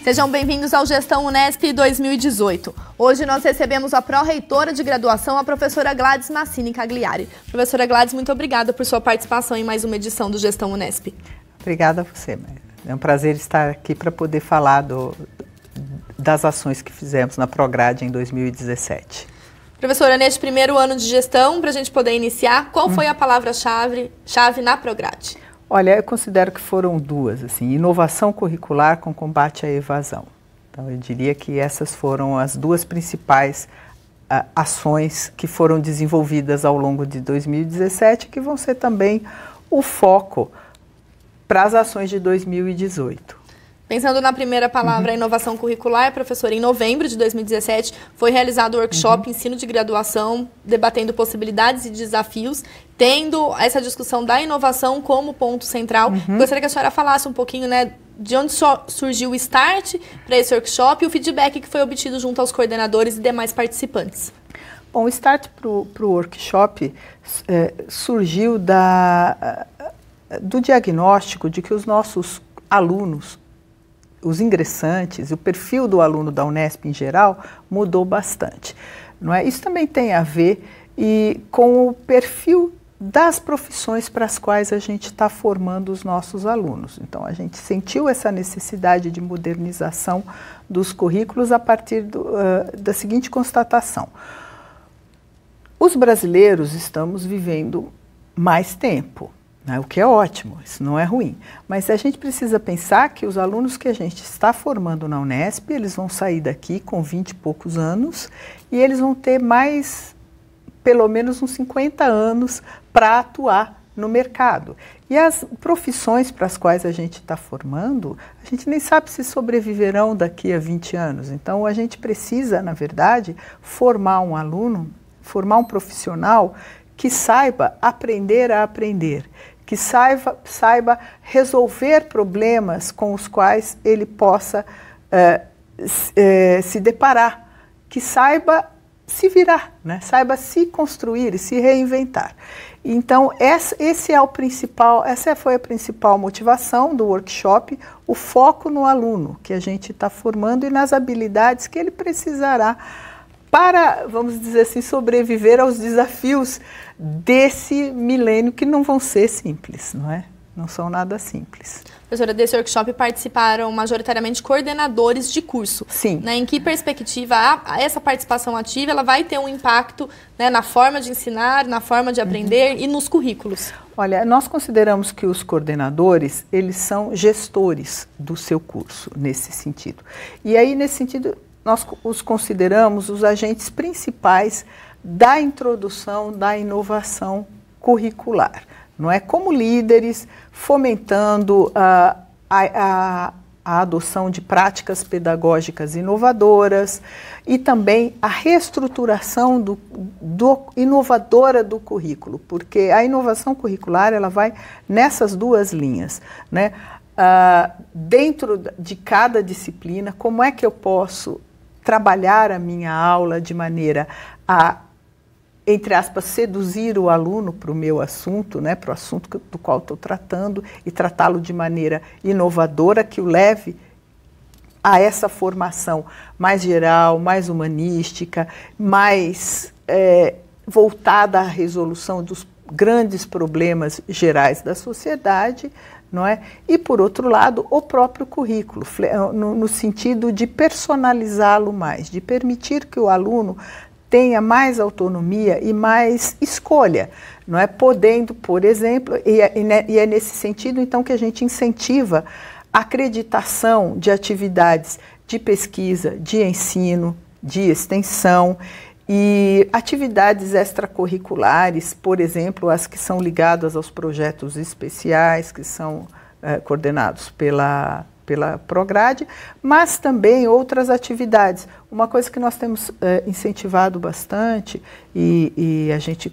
Sejam bem-vindos ao Gestão Unesp 2018. Hoje nós recebemos a pró-reitora de graduação, a professora Gladys Massini Cagliari. Professora Gladys, muito obrigada por sua participação em mais uma edição do Gestão Unesp. Obrigada a você, Maria. É um prazer estar aqui para poder falar das ações que fizemos na Prograde em 2017. Professora, neste primeiro ano de gestão, para a gente poder iniciar, qual foi a palavra-chave na Prograde? Olha, eu considero que foram duas, assim, inovação curricular com combate à evasão. Então, eu diria que essas foram as duas principais ações que foram desenvolvidas ao longo de 2017, que vão ser também o foco para as ações de 2018. Pensando na primeira palavra, inovação curricular, professora, em novembro de 2017 foi realizado o workshop Ensino de Graduação, debatendo possibilidades e desafios, tendo essa discussão da inovação como ponto central. Gostaria que a senhora falasse um pouquinho, né, de onde surgiu o start para esse workshop e o feedback que foi obtido junto aos coordenadores e demais participantes. Bom, o start para o workshop surgiu do diagnóstico de que os nossos alunos, os ingressantes, o perfil do aluno da Unesp em geral mudou bastante, não é? Isso também tem a ver com o perfil das profissões para as quais a gente está formando os nossos alunos. Então, a gente sentiu essa necessidade de modernização dos currículos a partir da seguinte constatação. Os brasileiros estamos vivendo mais tempo, o que é ótimo, isso não é ruim. Mas a gente precisa pensar que os alunos que a gente está formando na Unesp, eles vão sair daqui com 20 e poucos anos e eles vão ter mais, pelo menos uns 50 anos para atuar no mercado. E as profissões para as quais a gente está formando, a gente nem sabe se sobreviverão daqui a 20 anos. Então, a gente precisa, na verdade, formar um aluno, formar um profissional que saiba aprender a aprender, que saiba resolver problemas com os quais ele possa se deparar, que saiba se virar, né? Saiba se construir e se reinventar. Então, essa foi a principal motivação do workshop, o foco no aluno que a gente está formando e nas habilidades que ele precisará para, vamos dizer assim, sobreviver aos desafios desse milênio que não vão ser simples, não é? Não são nada simples. Professora, desse workshop participaram majoritariamente coordenadores de curso. Sim. Né? Em que perspectiva essa participação ativa ela vai ter um impacto, né, na forma de ensinar, na forma de aprender e nos currículos? Olha, nós consideramos que os coordenadores, eles são gestores do seu curso, nesse sentido. E aí, nesse sentido, nós os consideramos os agentes principais da introdução da inovação curricular, não é? Como líderes, fomentando a adoção de práticas pedagógicas inovadoras e também a reestruturação inovadora do currículo, porque a inovação curricular ela vai nessas duas linhas, né? Dentro de cada disciplina, como é que eu posso trabalhar a minha aula de maneira a, entre aspas, seduzir o aluno para o meu assunto, né, para o assunto do qual estou tratando e tratá-lo de maneira inovadora que o leve a essa formação mais geral, mais humanística, mais voltada à resolução dos grandes problemas gerais da sociedade, não é? E, por outro lado, o próprio currículo, no sentido de personalizá-lo mais, de permitir que o aluno tenha mais autonomia e mais escolha, não é? Podendo, por exemplo, e é nesse sentido, então, que a gente incentiva a acreditação de atividades de pesquisa, de ensino, de extensão, e atividades extracurriculares, por exemplo, as que são ligadas aos projetos especiais, que são coordenados pela Prograde, mas também outras atividades. Uma coisa que nós temos incentivado bastante, e a gente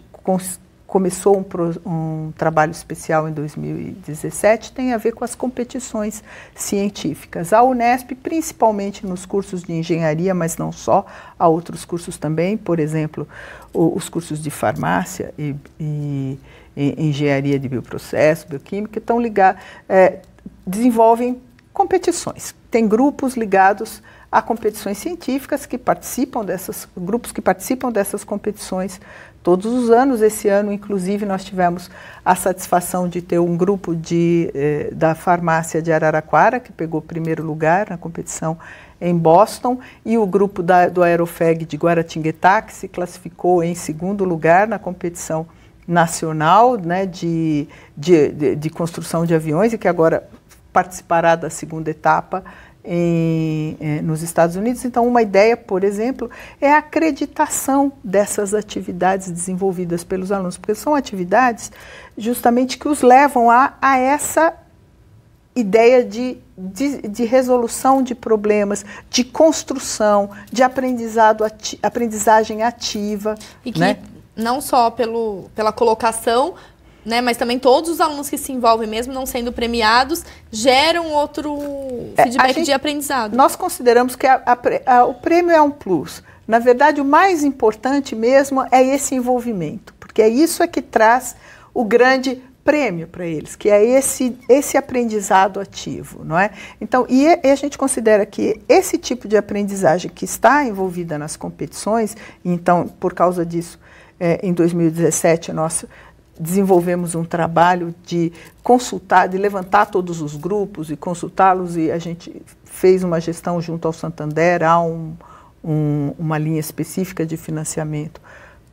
começou um trabalho especial em 2017, tem a ver com as competições científicas. A Unesp, principalmente nos cursos de engenharia, mas não só, há outros cursos também, por exemplo, os cursos de farmácia e engenharia de bioprocesso, bioquímica, estão ligados, desenvolvem competições. tem grupos ligados a competições científicas grupos que participam dessas competições todos os anos. Esse ano, inclusive, nós tivemos a satisfação de ter um grupo da farmácia de Araraquara, que pegou primeiro lugar na competição em Boston, e o grupo do Aerofeg de Guaratinguetá, que se classificou em segundo lugar na competição nacional, né, de construção de aviões, e que agora participará da segunda etapa nos Estados Unidos. Então, uma ideia, por exemplo, é a acreditação dessas atividades desenvolvidas pelos alunos, porque são atividades justamente que os levam a essa ideia de resolução de problemas, de construção, de aprendizagem ativa. E que não só pela colocação, né, mas também todos os alunos que se envolvem, mesmo não sendo premiados, geram outro feedback de aprendizado. Nós consideramos que o prêmio é um plus. Na verdade, o mais importante mesmo é esse envolvimento, porque é isso que traz o grande prêmio para eles, que é esse aprendizado ativo, não é? Então, e a gente considera que esse tipo de aprendizagem que está envolvida nas competições, então, por causa disso, em 2017, nós desenvolvemos um trabalho de consultar, de levantar todos os grupos e consultá-los, e a gente fez uma gestão junto ao Santander, há uma linha específica de financiamento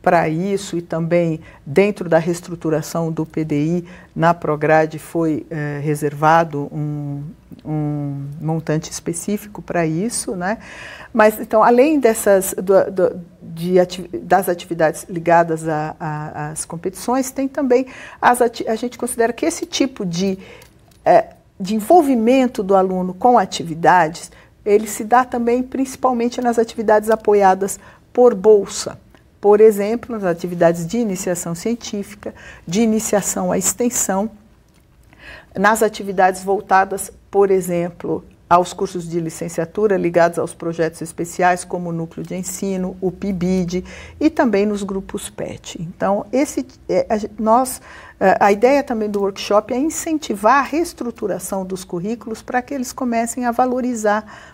para isso, e também dentro da reestruturação do PDI, na Prograde foi reservado um montante específico para isso, né? Mas, então, além das atividades ligadas às competições, tem também, a gente considera que esse tipo de envolvimento do aluno com atividades, ele se dá também principalmente nas atividades apoiadas por bolsa. Por exemplo, nas atividades de iniciação científica, de iniciação à extensão, nas atividades voltadas, por exemplo, aos cursos de licenciatura ligados aos projetos especiais, como o Núcleo de Ensino, o PIBID, e também nos grupos PET. Então, a ideia também do workshop é incentivar a reestruturação dos currículos para que eles comecem a valorizar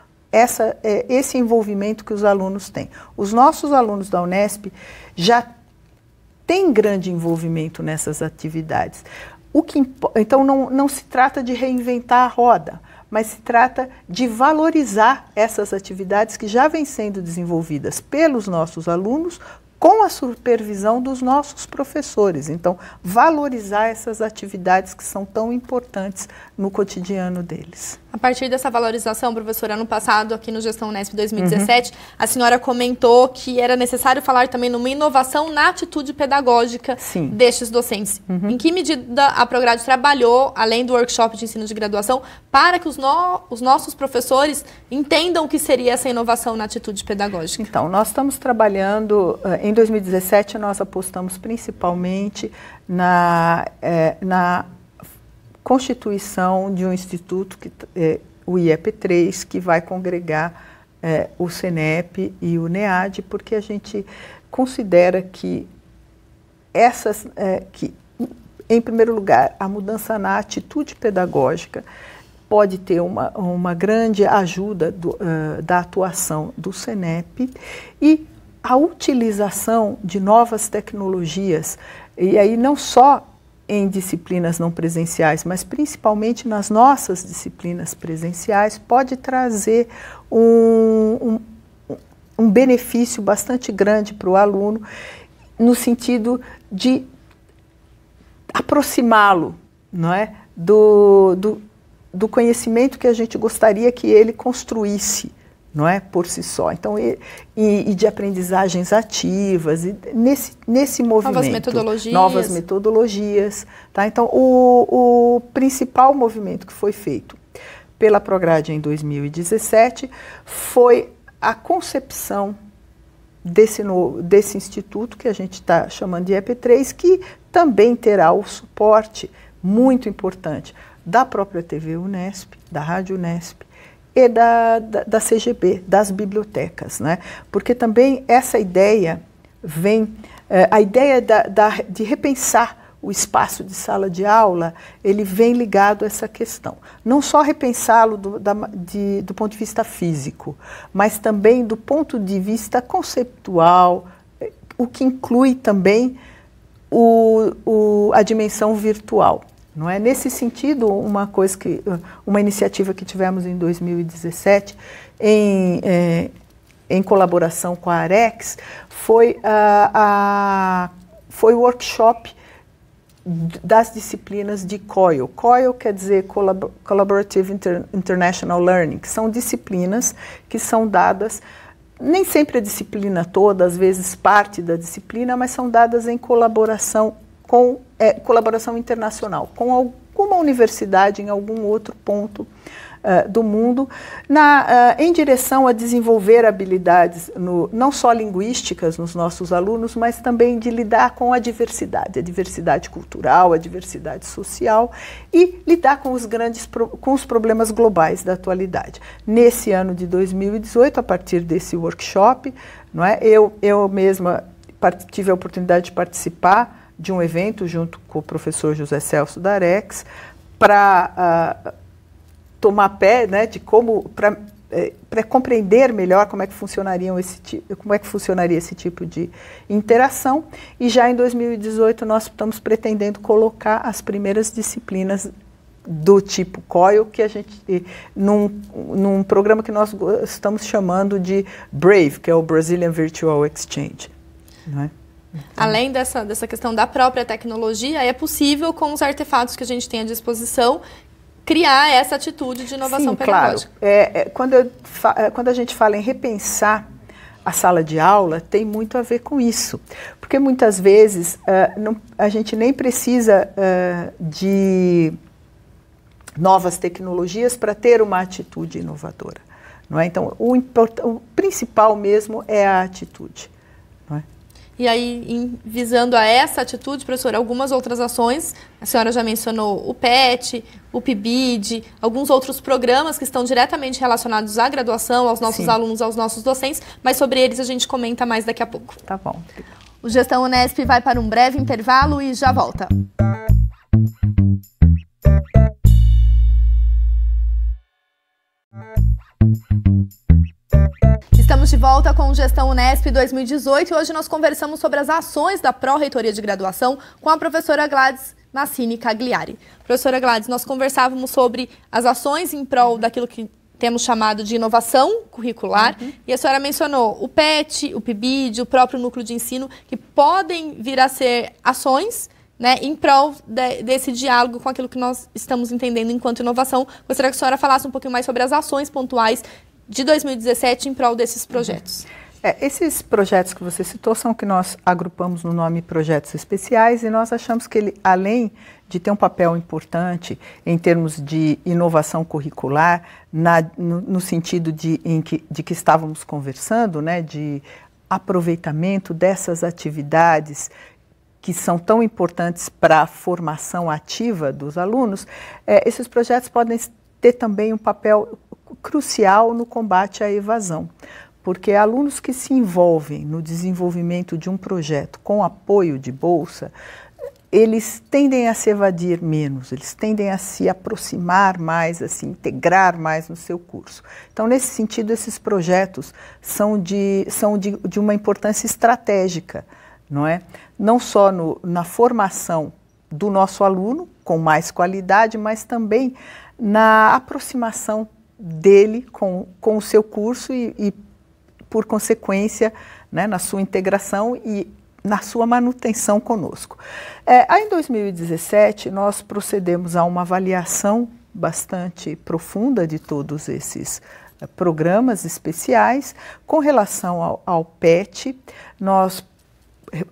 esse envolvimento que os alunos têm. Os nossos alunos da Unesp já têm grande envolvimento nessas atividades. Então, não se trata de reinventar a roda, mas se trata de valorizar essas atividades que já vêm sendo desenvolvidas pelos nossos alunos com a supervisão dos nossos professores. Então, valorizar essas atividades que são tão importantes no cotidiano deles. A partir dessa valorização, professora, ano passado, aqui no Gestão Unesp 2017, a senhora comentou que era necessário falar também numa inovação na atitude pedagógica destes docentes. Em que medida a Prograde trabalhou, além do workshop de ensino de graduação, para que os nossos professores entendam o que seria essa inovação na atitude pedagógica? Então, nós estamos trabalhando, em 2017, nós apostamos principalmente na constituição de um instituto, o IEP3, que vai congregar o CENEP e o NEAD, porque a gente considera que em primeiro lugar, a mudança na atitude pedagógica pode ter uma grande ajuda da atuação do CENEP, e a utilização de novas tecnologias, e aí não só em disciplinas não presenciais, mas principalmente nas nossas disciplinas presenciais, pode trazer um benefício bastante grande para o aluno, no sentido de aproximá-lo, não é, do conhecimento que a gente gostaria que ele construísse, não é, por si só. Então, e de aprendizagens ativas, e nesse movimento. Novas metodologias. Tá? Então, o principal movimento que foi feito pela Prograde em 2017 foi a concepção desse instituto, que a gente está chamando de EP3, que também terá o suporte muito importante da própria TV Unesp, da Rádio Unesp, e da CGB, das bibliotecas, né? Porque também essa ideia vem, a ideia de repensar o espaço de sala de aula, ele vem ligado a essa questão. Não só repensá-lo do ponto de vista físico, mas também do ponto de vista conceitual, o que inclui também a dimensão virtual. Não é? Nesse sentido, uma iniciativa que tivemos em 2017, em colaboração com a Arex, foi o workshop das disciplinas de COIL. COIL quer dizer Collaborative International Learning, que são disciplinas que são dadas, nem sempre a disciplina toda, às vezes parte da disciplina, mas são dadas em colaboração internacional, com alguma universidade em algum outro ponto do mundo, em direção a desenvolver habilidades não só linguísticas nos nossos alunos, mas também de lidar com a diversidade cultural, a diversidade social e lidar com os problemas globais da atualidade. Nesse ano de 2018, a partir desse workshop, não é, eu mesma tive a oportunidade de participar de um evento junto com o professor José Celso da Arex para tomar pé, né, de para compreender melhor como é que funcionaria esse tipo de interação. E já em 2018 nós estamos pretendendo colocar as primeiras disciplinas do tipo COIL, que a gente num programa que nós estamos chamando de BRAVE, que é o Brazilian Virtual Exchange, não é? Além dessa questão da própria tecnologia, é possível, com os artefatos que a gente tem à disposição, criar essa atitude de inovação pedagógica. Claro. Quando a gente fala em repensar a sala de aula, tem muito a ver com isso. Porque muitas vezes a gente nem precisa de novas tecnologias para ter uma atitude inovadora. Não é? Então, o principal mesmo é a atitude. Não é? E aí, visando a essa atitude, professora, algumas outras ações, a senhora já mencionou o PET, o PIBID, alguns outros programas que estão diretamente relacionados à graduação, aos nossos Sim. alunos, aos nossos docentes, mas sobre eles a gente comenta mais daqui a pouco. Tá bom. O Gestão Unesp vai para um breve intervalo e já volta. Estamos de volta com o Gestão Unesp 2018 e hoje nós conversamos sobre as ações da Pró-Reitoria de Graduação com a professora Gladys Massini Cagliari. Professora Gladys, nós conversávamos sobre as ações em prol daquilo que temos chamado de inovação curricular, e a senhora mencionou o PET, o PIBID, o próprio núcleo de ensino, que podem vir a ser ações, né, em prol desse diálogo com aquilo que nós estamos entendendo enquanto inovação. Gostaria que a senhora falasse um pouquinho mais sobre as ações pontuais de 2017 em prol desses projetos. Esses projetos que você citou são que nós agrupamos no nome projetos especiais e nós achamos que ele, além de ter um papel importante em termos de inovação curricular, no sentido de que estávamos conversando, né, de aproveitamento dessas atividades que são tão importantes para a formação ativa dos alunos, esses projetos podem ter também um papel crucial no combate à evasão, porque alunos que se envolvem no desenvolvimento de um projeto com apoio de bolsa, eles tendem a se evadir menos, eles tendem a se aproximar mais, a se integrar mais no seu curso. Então, nesse sentido, esses projetos são de uma importância estratégica, não é? Não só na formação do nosso aluno, com mais qualidade, mas também na aproximação dele com o seu curso e por consequência, né, na sua integração e na sua manutenção conosco. Aí em 2017, nós procedemos a uma avaliação bastante profunda de todos esses programas especiais. Com relação ao PET, nós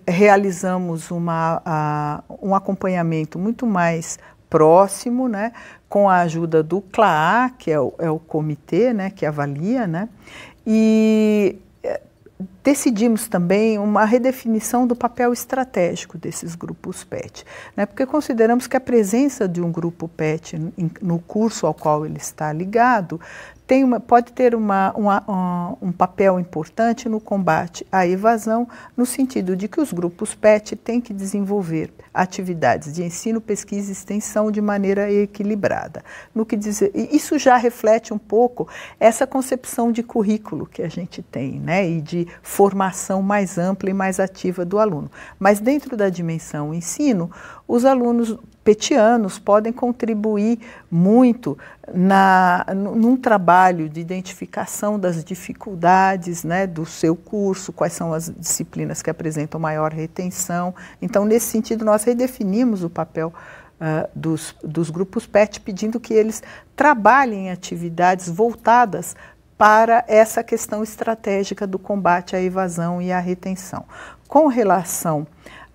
realizamos um acompanhamento muito mais próximo, né, com a ajuda do CLAA, que é o comitê, né, que avalia, né, e decidimos também uma redefinição do papel estratégico desses grupos PET, né, porque consideramos que a presença de um grupo PET no curso ao qual ele está ligado pode ter um papel importante no combate à evasão, no sentido de que os grupos PET têm que desenvolver atividades de ensino, pesquisa e extensão de maneira equilibrada. Isso já reflete um pouco essa concepção de currículo que a gente tem, né, e de formação mais ampla e mais ativa do aluno. Mas dentro da dimensão ensino, os alunos petianos podem contribuir muito num trabalho de identificação das dificuldades, né, do seu curso, quais são as disciplinas que apresentam maior retenção. Então, nesse sentido, nós redefinimos o papel dos grupos PET, pedindo que eles trabalhem em atividades voltadas para essa questão estratégica do combate à evasão e à retenção. Com relação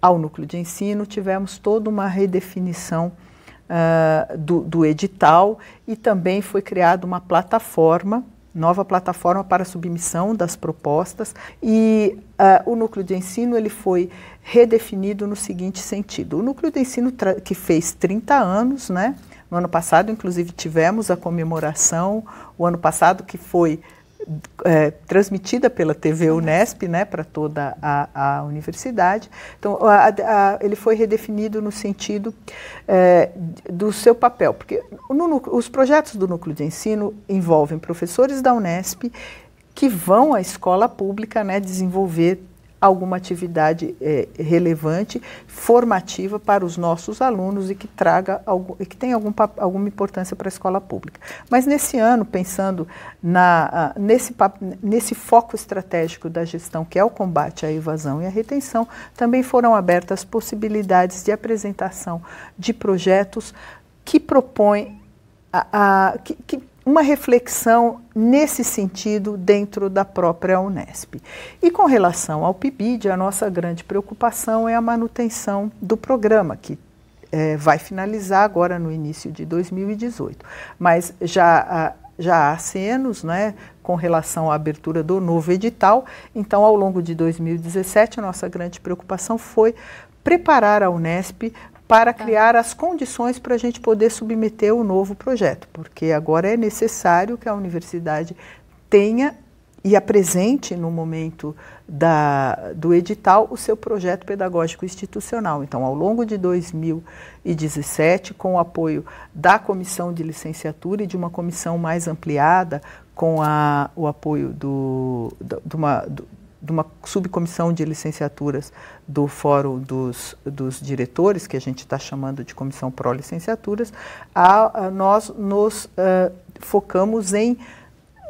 ao núcleo de ensino, tivemos toda uma redefinição do edital e também foi criada uma plataforma, nova plataforma para submissão das propostas, e o núcleo de ensino ele foi redefinido no seguinte sentido. O núcleo de ensino que fez 30 anos, né? No ano passado, inclusive, tivemos a comemoração, o ano passado que foi transmitida pela TV Unesp, né, para toda a universidade. Então, ele foi redefinido no sentido do seu papel, porque os projetos do núcleo de ensino envolvem professores da Unesp que vão à escola pública, né, desenvolver alguma atividade relevante, formativa para os nossos alunos e que tenha alguma importância para a escola pública. Mas nesse ano, pensando nesse foco estratégico da gestão, que é o combate à evasão e à retenção, também foram abertas possibilidades de apresentação de projetos que propõem uma reflexão nesse sentido dentro da própria Unesp. E com relação ao PIBID, a nossa grande preocupação é a manutenção do programa, que vai finalizar agora no início de 2018. Mas já há acenos, né, com relação à abertura do novo edital. Então, ao longo de 2017, a nossa grande preocupação foi preparar a Unesp para criar as condições para a gente poder submeter o novo projeto, porque agora é necessário que a universidade tenha e apresente no momento do edital o seu projeto pedagógico institucional. Então, ao longo de 2017, com o apoio da comissão de licenciatura e de uma comissão mais ampliada, com o apoio de uma subcomissão de licenciaturas do Fórum dos Diretores, que a gente está chamando de Comissão Pró-Licenciaturas, nós nos focamos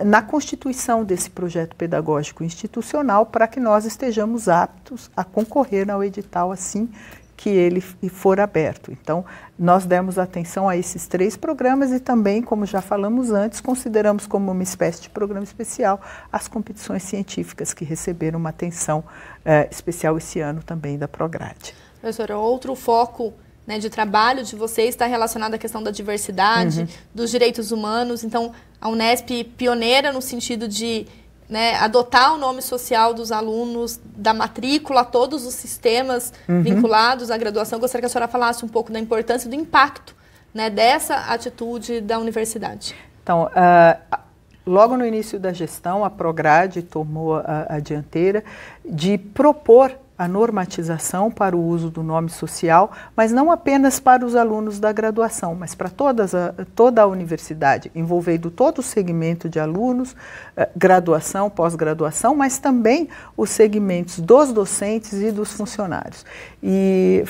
na constituição desse projeto pedagógico institucional para que nós estejamos aptos a concorrer ao edital assim que ele for aberto. Então, nós demos atenção a esses 3 programas e também, como já falamos antes, consideramos como uma espécie de programa especial as competições científicas que receberam uma atenção especial esse ano também da Prograde. Professora, outro foco, né, de trabalho de vocês está relacionado à questão da diversidade, dos direitos humanos. Então, a Unesp pioneira no sentido de, né, adotar o nome social dos alunos, da matrícula, a todos os sistemas vinculados à graduação. Gostaria que a senhora falasse um pouco da importância e do impacto, né, dessa atitude da universidade. Então, logo no início da gestão, a Prograde tomou a dianteira de propor a normatização para o uso do nome social, mas não apenas para os alunos da graduação, mas para toda a universidade, envolvendo todo o segmento de alunos, graduação, pós-graduação, mas também os segmentos dos docentes e dos funcionários. E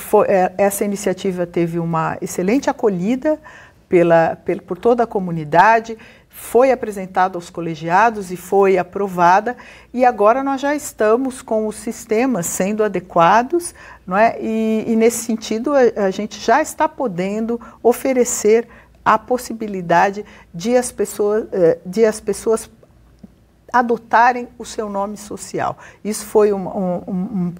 essa iniciativa teve uma excelente acolhida por toda a comunidade, foi apresentada aos colegiados e foi aprovada, e agora nós já estamos com os sistemas sendo adequados, não é? E nesse sentido a gente já está podendo oferecer a possibilidade de as pessoas adotarem o seu nome social. Isso foi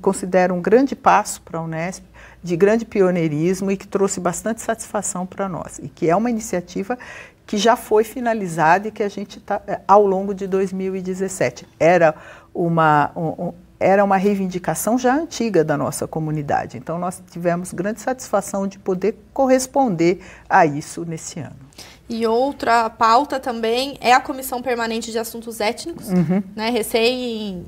considero um grande passo para a Unesp, de grande pioneirismo e que trouxe bastante satisfação para nós, e que é uma iniciativa que já foi finalizada e que a gente está ao longo de 2017. era uma reivindicação já antiga da nossa comunidade. Então, nós tivemos grande satisfação de poder corresponder a isso nesse ano. E outra pauta também é a Comissão Permanente de Assuntos Étnicos, né, recém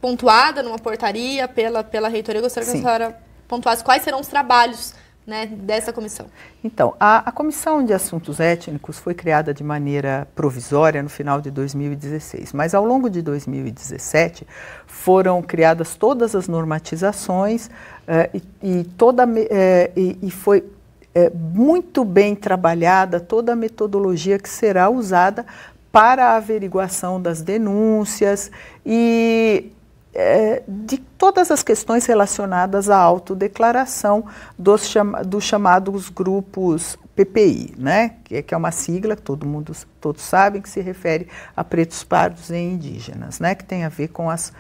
pontuada numa portaria pela reitoria. Eu gostaria que a senhora pontuasse quais serão os trabalhos, né, dessa comissão. Então, a Comissão de Assuntos Étnicos foi criada de maneira provisória no final de 2016, mas ao longo de 2017 foram criadas todas as normatizações e foi muito bem trabalhada toda a metodologia que será usada para a averiguação das denúncias e de todas as questões relacionadas à autodeclaração dos chamados grupos PPI, né? que é uma sigla que todos sabem, que se refere a pretos, pardos e indígenas, né? Que tem a ver com as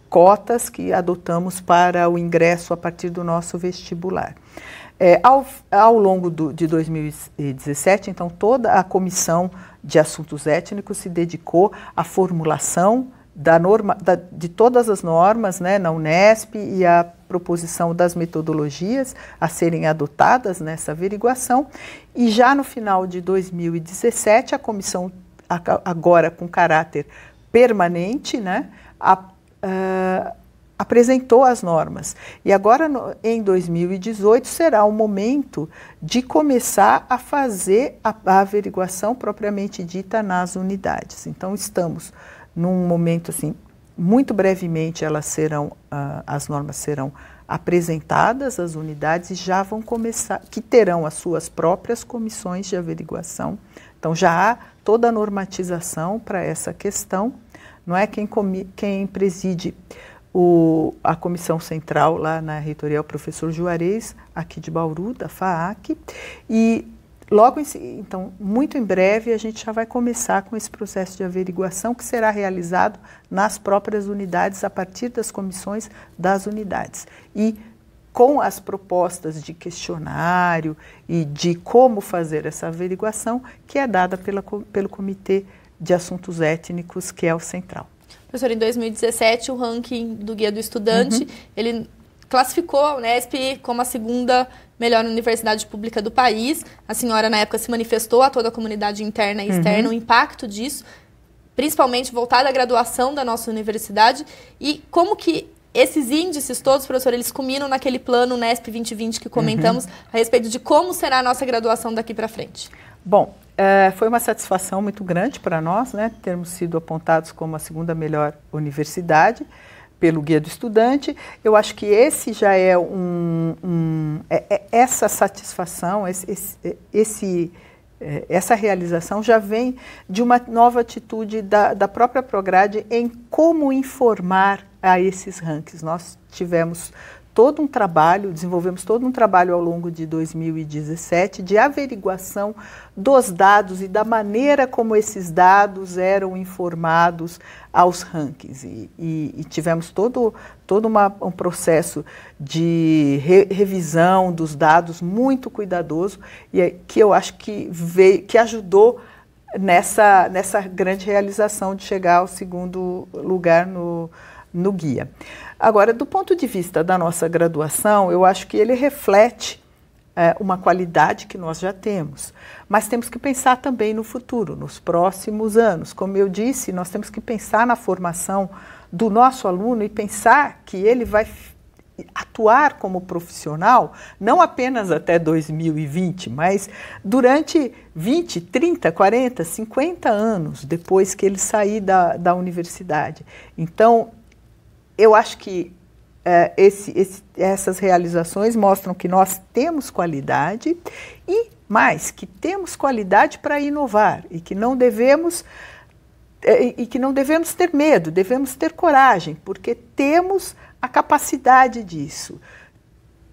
cotas que adotamos para o ingresso a partir do nosso vestibular. Ao longo de 2017, então, toda a Comissão de Assuntos Étnicos se dedicou à formulação de todas as normas, né, na Unesp, e a proposição das metodologias a serem adotadas nessa averiguação. E já no final de 2017, a comissão, agora com caráter permanente, né, apresentou as normas. E agora, em 2018, será o momento de começar a fazer a averiguação propriamente dita nas unidades. Então, estamos num momento, assim, muito brevemente as normas serão apresentadas às unidades e já vão começar, que terão as suas próprias comissões de averiguação. Então, já há toda a normatização para essa questão. Não é quem preside a comissão central lá na reitoria é o professor Juarez, aqui de Bauru, da FAAC, e logo então, muito em breve, a gente já vai começar com esse processo de averiguação que será realizado nas próprias unidades, a partir das comissões das unidades. E com as propostas de questionário e de como fazer essa averiguação, que é dada pelo Comitê de Assuntos Étnicos, que é o central. Professor, em 2017, o ranking do Guia do Estudante, ele classificou a Unesp como a segunda melhor universidade pública do país. A senhora, na época, se manifestou a toda a comunidade interna e externa o impacto disso, principalmente voltado à graduação da nossa universidade. E como que esses índices todos, professor, eles culminam naquele plano Unesp 2020 que comentamos a respeito de como será a nossa graduação daqui para frente? Bom, foi uma satisfação muito grande para nós, né, termos sido apontados como a segunda melhor universidade pelo Guia do Estudante. Eu acho que esse já é essa satisfação, essa realização já vem de uma nova atitude da própria Prograde em como informar a esses rankings. Nós tivemos desenvolvemos todo um trabalho ao longo de 2017 de averiguação dos dados e da maneira como esses dados eram informados aos rankings. E tivemos todo um processo de revisão dos dados muito cuidadoso, e que eu acho que ajudou nessa grande realização de chegar ao segundo lugar no guia. Agora, do ponto de vista da nossa graduação, eu acho que ele reflete uma qualidade que nós já temos, mas temos que pensar também no futuro, nos próximos anos. Como eu disse, nós temos que pensar na formação do nosso aluno e pensar que ele vai atuar como profissional, não apenas até 2020, mas durante 20, 30, 40, 50 anos depois que ele sair da universidade. Então, eu acho que essas realizações mostram que nós temos qualidade e mais, que temos qualidade para inovar e que não devemos ter medo, devemos ter coragem, porque temos a capacidade disso,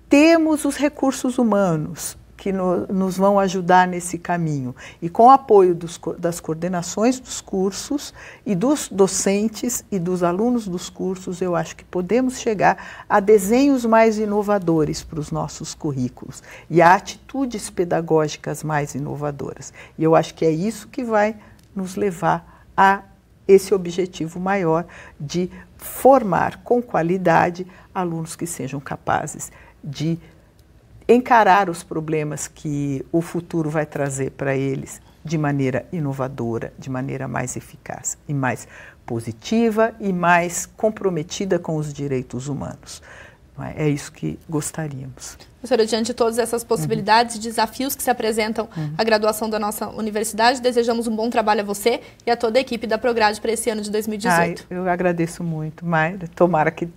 temos os recursos humanos que nos vão ajudar nesse caminho. E com o apoio das coordenações dos cursos e dos docentes e dos alunos dos cursos, eu acho que podemos chegar a desenhos mais inovadores para os nossos currículos e a atitudes pedagógicas mais inovadoras. E eu acho que é isso que vai nos levar a esse objetivo maior de formar com qualidade alunos que sejam capazes de encarar os problemas que o futuro vai trazer para eles de maneira inovadora, de maneira mais eficaz e mais positiva e mais comprometida com os direitos humanos. É isso que gostaríamos. Professora, diante de todas essas possibilidades e desafios que se apresentam à graduação da nossa universidade, desejamos um bom trabalho a você e a toda a equipe da Prograde para esse ano de 2018. Eu agradeço muito, Mayra. Tomara que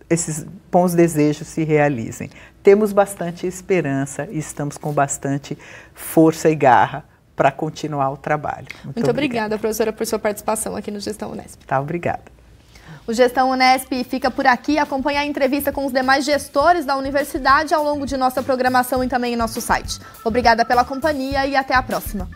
esses bons desejos se realizem. Temos bastante esperança e estamos com bastante força e garra para continuar o trabalho. Muito obrigada, professora, por sua participação aqui no Gestão Unesp. Tá, obrigada. O Gestão Unesp fica por aqui. Acompanhe a entrevista com os demais gestores da universidade ao longo de nossa programação e também em nosso site. Obrigada pela companhia e até a próxima.